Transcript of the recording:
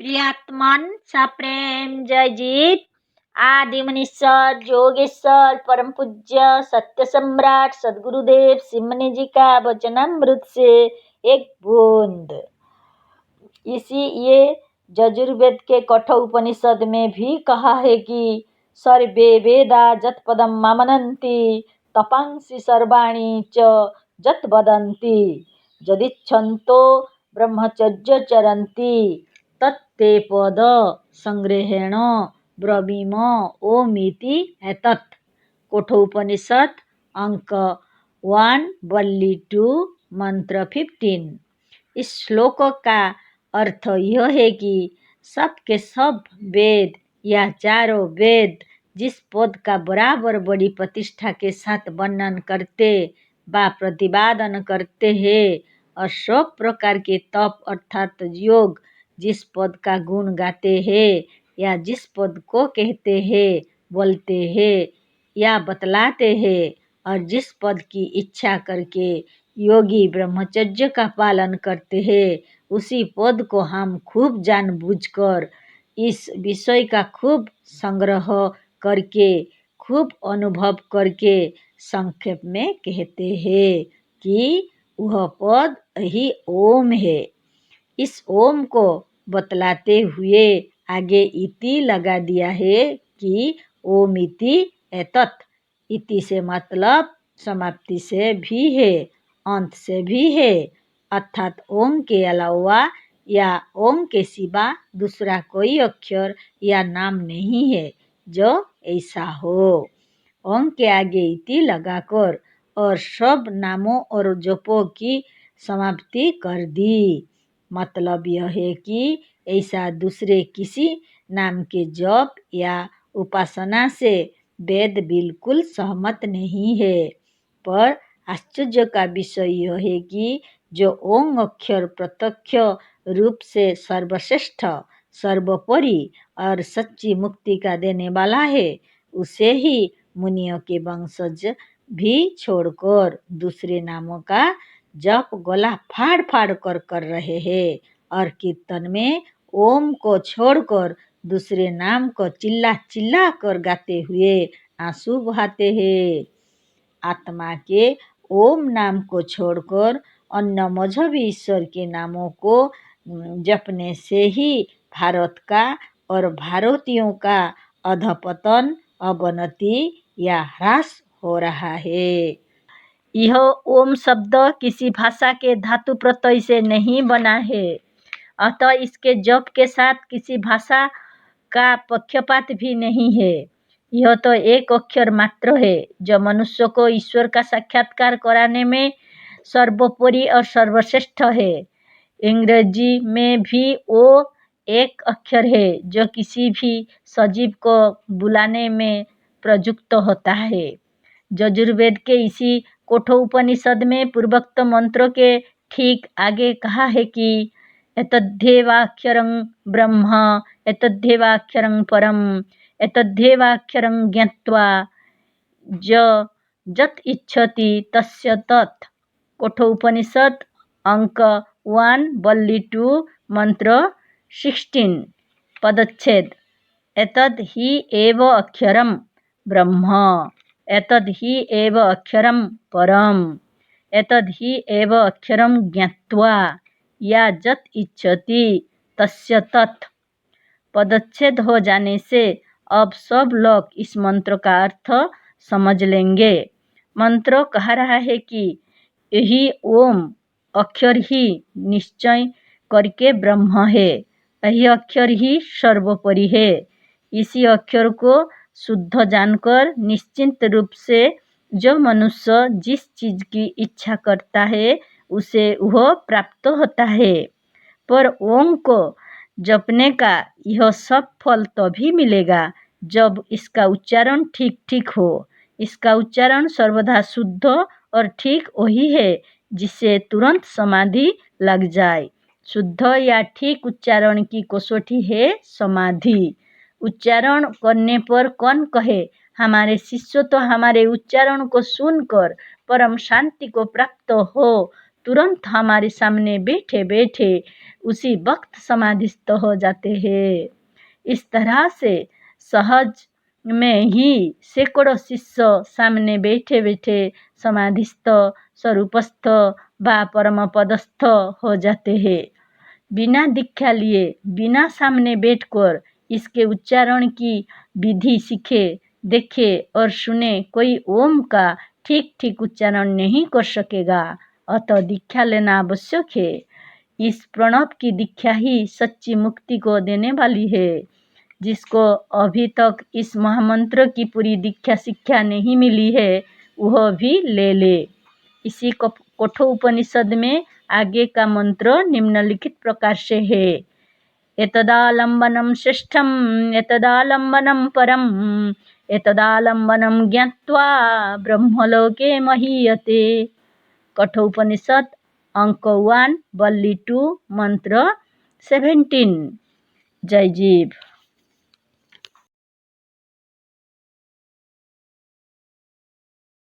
प्रियात्मन सप्रेम जयजीत आदि मनीश्वर जोगेश्वर परम पूज्य सत्य सम्राट सदगुरुदेव सिमनी जी का वचनामृत से एक बूंद। इसी ये यजुर्वेद के कठोपनिषद में भी कहा है कि सर्वे वेदा जत पदम मामनन्ति तपांसि सर्वाणि च जत वदन्ति यदिच्छन्तो ब्रह्मचर्य चरन्ति तत्ते पद संग्रहेण ब्रवीम ओमिति एतत्। कठोपनिषद अंक 1 वल्ली 2 मंत्र 15। इस श्लोक का अर्थ यह है कि सब के सब वेद या चारों वेद जिस पद का बराबर बड़ी प्रतिष्ठा के साथ वर्णन करते व प्रतिपादन करते हैं और सब प्रकार के तप अर्थात योग जिस पद का गुण गाते हैं या जिस पद को कहते हैं बोलते हैं या बतलाते हैं और जिस पद की इच्छा करके योगी ब्रह्मचर्य का पालन करते हैं उसी पद को हम खूब जानबूझकर इस विषय का खूब संग्रह करके खूब अनुभव करके संक्षेप में कहते हैं कि वह पद ही ओम है। इस ओम को बतलाते हुए आगे इति लगा दिया है कि ओम इति एतत्। इति से मतलब समाप्ति से भी है, अंत से भी है, अर्थात ओम के अलावा या ओम के सिवा दूसरा कोई अक्षर या नाम नहीं है जो ऐसा हो। ओम के आगे इति लगाकर और सब नामों और जपों की समाप्ति कर दी। मतलब यह है कि ऐसा दूसरे किसी नाम के जप या उपासना से वेद बिल्कुल सहमत नहीं है। पर आश्चर्य का विषय यह है कि जो ओम अक्षर प्रत्यक्ष रूप से सर्वश्रेष्ठ सर्वोपरि और सच्ची मुक्ति का देने वाला है उसे ही मुनियों के वंशज भी छोड़कर दूसरे नामों का जप गला फाड़ फाड़ कर रहे हैं और कीर्तन में ओम को छोड़कर दूसरे नाम को चिल्ला चिल्ला कर गाते हुए आंसू बहाते हैं। आत्मा के ओम नाम को छोड़कर अन्य मजहबी ईश्वर के नामों को जपने से ही भारत का और भारतीयों का अधपतन अवनति या ह्रास हो रहा है। यह ओम शब्द किसी भाषा के धातु प्रत्यय से नहीं बना है, अतः इसके जप के साथ किसी भाषा का पक्षपात भी नहीं है। यह तो एक अक्षर मात्र है जो मनुष्य को ईश्वर का साक्षात्कार कराने में सर्वोपरि और सर्वश्रेष्ठ है। अंग्रेजी में भी वो एक अक्षर है जो किसी भी सजीव को बुलाने में प्रयुक्त होता है। यजुर्वेद के इसी कठोपनिषद में पूर्वोक्त मंत्रों के ठीक आगे कहा है कि एतद्धेवाक्षरं ब्रह्म एतद्धेवाक्षरं परम एतद्धेवाक्षरं ज्ञात्वा जत इच्छति तस्य तत्। कठोपनिषद अंक 1 वल्ली 2 मंत्र 16 पदच्छेद एतद् हि एव अक्षरं ब्रह्म एतद् हि एव अक्षरं परम एतद् हि एव अक्षरं ज्ञात्वा या जत इच्छति तस्य तत्। पदच्छेद हो जाने से अब सब लोग इस मंत्र का अर्थ समझ लेंगे। मंत्र कह रहा है कि यही ओम अक्षर ही निश्चय करके ब्रह्म है, यही अक्षर ही सर्वोपरि है। इसी अक्षर को शुद्ध जानकर निश्चिंत रूप से जो मनुष्य जिस चीज की इच्छा करता है उसे वह प्राप्त होता है। पर ओम को जपने का यह सब फल तभी मिलेगा जब इसका उच्चारण ठीक ठीक हो। इसका उच्चारण सर्वदा शुद्ध और ठीक वही है जिससे तुरंत समाधि लग जाए। शुद्ध या ठीक उच्चारण की कसौटी है समाधि। उच्चारण करने पर कौन कहे हमारे शिष्य तो हमारे उच्चारण को सुनकर परम शांति को प्राप्त हो तुरंत हमारे सामने बैठे बैठे उसी वक्त समाधिस्थ हो जाते हैं। इस तरह से सहज में ही सैकड़ों शिष्य सामने बैठे बैठे समाधिस्थ, स्वरूपस्थ व परम पदस्थ हो जाते हैं। बिना दीक्षा लिए, बिना सामने बैठकर इसके उच्चारण की विधि सीखे, देखे और सुने कोई ओम का ठीक ठीक उच्चारण नहीं कर सकेगा। अतः दीक्षा लेना आवश्यक है। इस प्रणव की दीक्षा ही सच्ची मुक्ति को देने वाली है। जिसको अभी तक इस महामंत्र की पूरी दीक्षा शिक्षा नहीं मिली है, वह भी ले ले। इसी कठोपनिषद में आगे का मंत्र निम्नलिखित प्रकार से है। एतदालम्बनं श्रेष्ठं एतदालम्बनं परं एतदालम्बनं ज्ञात्वा ब्रह्मलोके महीयते। कठोपनिषद अंक 1 वल्ली 2 मंत्र 17। जय जीव।